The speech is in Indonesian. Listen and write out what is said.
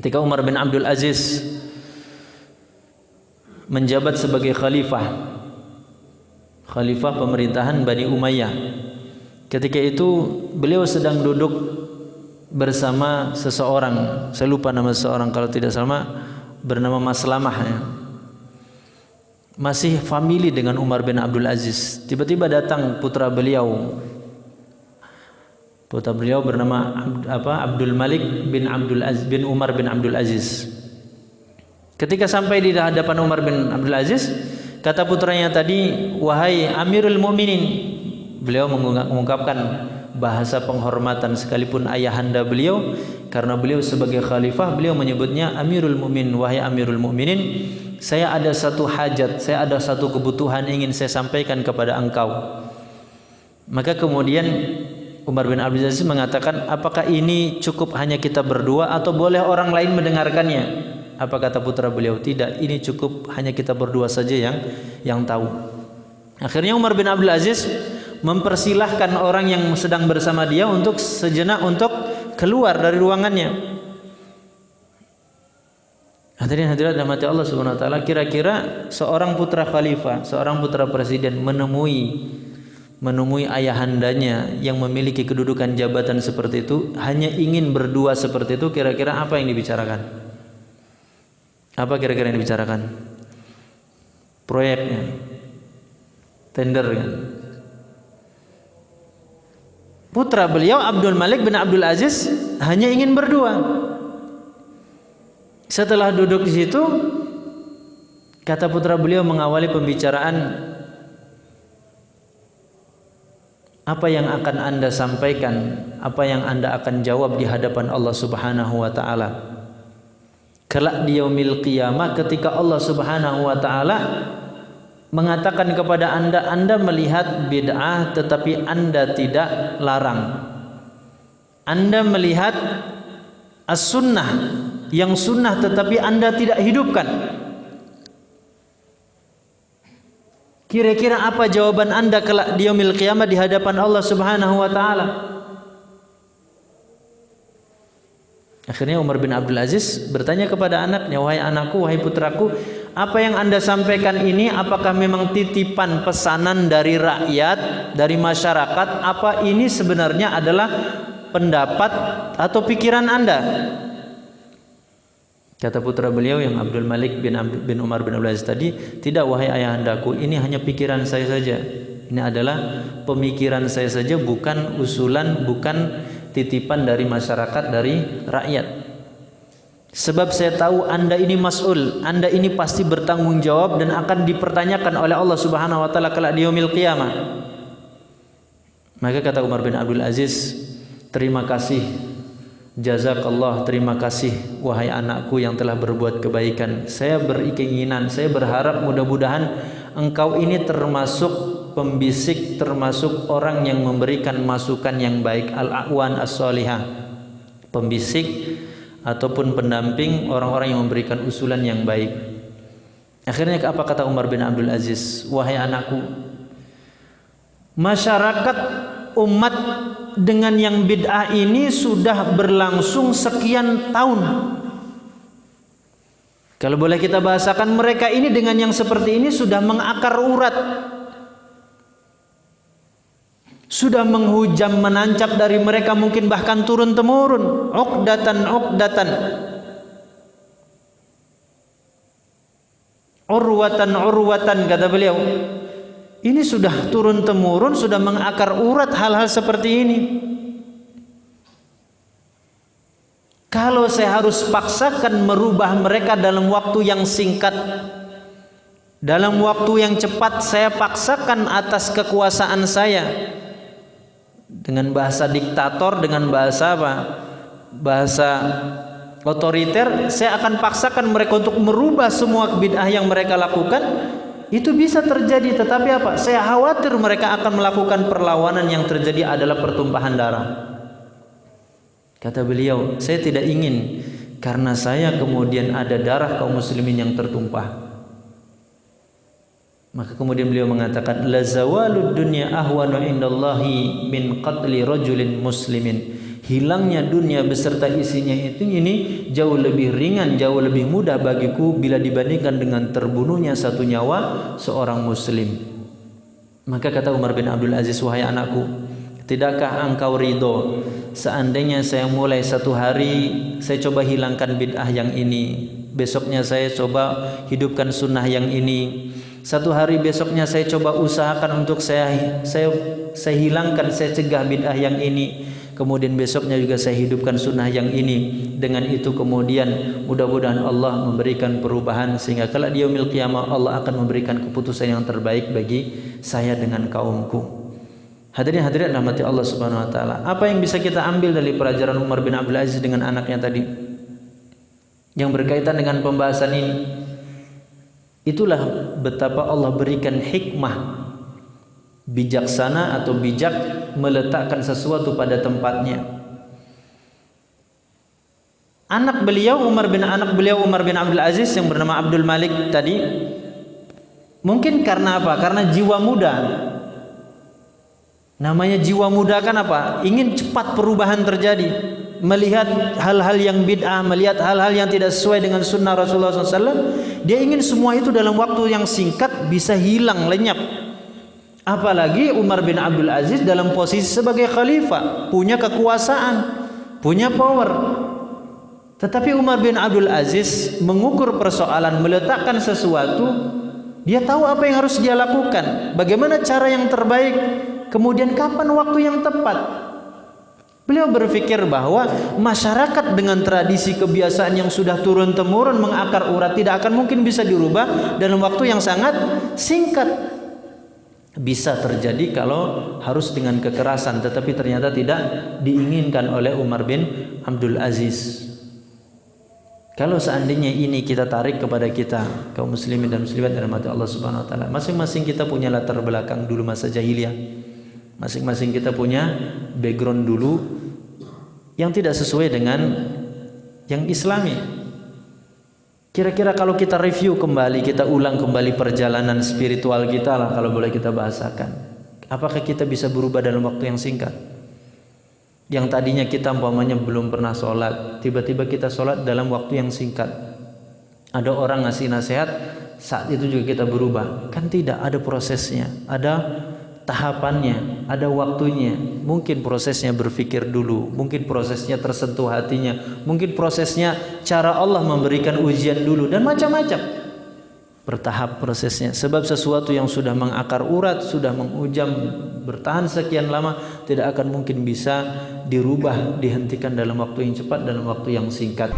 ketika Umar bin Abdul Aziz menjabat sebagai khalifah pemerintahan Bani Umayyah. Ketika itu beliau sedang duduk bersama seseorang, saya lupa nama seseorang, kalau tidak salah bernama Maslamah ya. Masih famili dengan Umar bin Abdul Aziz. Tiba-tiba datang putra beliau. Putra beliau bernama Abdul Malik bin Umar bin Abdul Aziz. Ketika sampai di hadapan Umar bin Abdul Aziz, kata putranya tadi, "Wahai Amirul Mukminin." Beliau mengungkapkan bahasa penghormatan sekalipun ayahanda beliau, karena beliau sebagai khalifah, beliau menyebutnya Amirul Mukminin. "Wahai Amirul Mukminin, saya ada satu hajat, saya ada satu kebutuhan ingin saya sampaikan kepada engkau." Maka kemudian Umar bin Abdul Aziz mengatakan, "Apakah ini cukup hanya kita berdua atau boleh orang lain mendengarkannya?" Apa kata putra beliau? "Tidak, ini cukup hanya kita berdua saja yang tahu." Akhirnya Umar bin Abdul Aziz mempersilahkan orang yang sedang bersama dia untuk sejenak untuk keluar dari ruangannya. Hadirin-hadirat rahmati Allah Subhanahu wa taala, kira-kira seorang putra khalifah, seorang putra presiden menemui ayahandanya yang memiliki kedudukan jabatan seperti itu, hanya ingin berdua seperti itu, kira-kira apa yang dibicarakan? Apa kira-kira yang dibicarakan? Proyeknya, tender kan? Putra beliau Abdul Malik bin Abdul Aziz hanya ingin berdua. Setelah duduk di situ, kata putra beliau mengawali pembicaraan, "Apa yang akan Anda sampaikan, apa yang Anda akan jawab di hadapan Allah Subhanahu wa taala kelak di yaumil qiyamah, ketika Allah Subhanahu wa taala mengatakan kepada Anda melihat bid'ah tetapi Anda tidak larang. Anda melihat as-sunnah, yang sunnah tetapi Anda tidak hidupkan. Kira-kira apa jawaban Anda kelak di yaumil qiyamah di hadapan Allah Subhanahu wa taala?" Akhirnya Umar bin Abdul Aziz bertanya kepada anaknya, "Wahai anakku, wahai putraku, apa yang Anda sampaikan ini apakah memang titipan pesanan dari rakyat, dari masyarakat? Apa ini sebenarnya adalah pendapat atau pikiran Anda?" Kata putra beliau yang Abdul Malik bin Umar bin Abdul Aziz tadi, "Tidak wahai ayahandaku, ini hanya pikiran saya saja. Ini adalah pemikiran saya saja, bukan usulan, bukan titipan dari masyarakat, dari rakyat. Sebab saya tahu Anda ini mas'ul, Anda ini pasti bertanggung jawab dan akan dipertanyakan oleh Allah Subhanahu wa taala kelak di yaumil qiyamah." Maka kata Umar bin Abdul Aziz, "Terima kasih, jazakallah, terima kasih wahai anakku yang telah berbuat kebaikan. Saya berkeinginan, saya berharap mudah-mudahan engkau ini termasuk pembisik, termasuk orang yang memberikan masukan yang baik, al-a'wan as-salihah, pembisik ataupun pendamping orang-orang yang memberikan usulan yang baik." Akhirnya apa kata Umar bin Abdul Aziz? "Wahai anakku, masyarakat umat dengan yang bid'ah ini sudah berlangsung sekian tahun. Kalau boleh kita bahasakan, mereka ini dengan yang seperti ini sudah mengakar urat, sudah menghujam, menancap dari mereka, mungkin bahkan turun temurun, uqdatan urwatan kata beliau. Ini sudah turun temurun, sudah mengakar urat hal-hal seperti ini. Kalau saya harus paksakan merubah mereka dalam waktu yang singkat, dalam waktu yang cepat, saya paksakan atas kekuasaan saya dengan bahasa diktator, dengan bahasa apa? Bahasa otoriter, saya akan paksakan mereka untuk merubah semua bid'ah yang mereka lakukan. Itu bisa terjadi, tetapi apa? Saya khawatir mereka akan melakukan perlawanan, yang terjadi adalah pertumpahan darah." Kata beliau, "Saya tidak ingin karena saya kemudian ada darah kaum muslimin yang tertumpah." Maka kemudian beliau mengatakan, "La zawalud dunya ahwanu indallahi min qatli rajulin muslimin." hilangnya dunia beserta isinya ini jauh lebih ringan, jauh lebih mudah bagiku bila dibandingkan dengan terbunuhnya satu nyawa seorang muslim. Maka kata Umar bin Abdul Aziz, wahai anakku, tidakkah engkau ridho seandainya saya mulai satu hari saya coba hilangkan bid'ah yang ini, besoknya saya coba hidupkan sunnah yang ini, satu hari besoknya saya coba usahakan untuk saya hilangkan, saya cegah bid'ah yang ini, kemudian besoknya juga saya hidupkan sunnah yang ini. Dengan itu kemudian mudah-mudahan Allah memberikan perubahan sehingga kelak di yaumil qiyamah Allah akan memberikan keputusan yang terbaik bagi saya dengan kaumku. Hadirin rahmati Allah Subhanahu wa taala. Apa yang bisa kita ambil dari pelajaran Umar bin Abdul Aziz dengan anaknya tadi yang berkaitan dengan pembahasan ini? Itulah betapa Allah berikan hikmah, bijaksana atau bijak meletakkan sesuatu pada tempatnya. Anak beliau Umar bin Abdul Aziz yang bernama Abdul Malik tadi, mungkin karena apa? Karena jiwa muda. Namanya jiwa muda kan apa? Ingin cepat perubahan terjadi, melihat hal-hal yang bid'ah, melihat hal-hal yang tidak sesuai dengan sunnah Rasulullah SAW. Dia ingin semua itu dalam waktu yang singkat bisa hilang, lenyap. Apalagi Umar bin Abdul Aziz dalam posisi sebagai khalifah, punya kekuasaan, punya power. Tetapi Umar bin Abdul Aziz mengukur persoalan, meletakkan sesuatu, dia tahu apa yang harus dia lakukan, bagaimana cara yang terbaik, kemudian kapan waktu yang tepat. Beliau berpikir bahwa masyarakat dengan tradisi kebiasaan yang sudah turun-temurun mengakar urat tidak akan mungkin bisa dirubah dalam waktu yang sangat singkat. Bisa terjadi kalau harus dengan kekerasan, tetapi ternyata tidak diinginkan oleh Umar bin Abdul Aziz. Kalau seandainya ini kita tarik kepada kita kaum muslimin dan muslimat yang dirahmati Allah Subhanahu wa taala, masing-masing kita punya latar belakang dulu masa jahiliyah. Masing-masing kita punya background dulu yang tidak sesuai dengan yang Islami. Kira-kira kalau kita review kembali, kita ulang kembali perjalanan spiritual kita lah kalau boleh kita bahasakan. Apakah kita bisa berubah dalam waktu yang singkat? Yang tadinya kita umpamanya belum pernah sholat, tiba-tiba kita sholat dalam waktu yang singkat. Ada orang ngasih nasihat, saat itu juga kita berubah. Kan tidak, ada prosesnya, ada tahapannya, ada waktunya. Mungkin prosesnya berpikir dulu, mungkin prosesnya tersentuh hatinya, mungkin prosesnya cara Allah memberikan ujian dulu, dan macam-macam. Bertahap prosesnya. Sebab sesuatu yang sudah mengakar urat, sudah mengujam, bertahan sekian lama, tidak akan mungkin bisa dirubah, dihentikan dalam waktu yang cepat, dalam waktu yang singkat.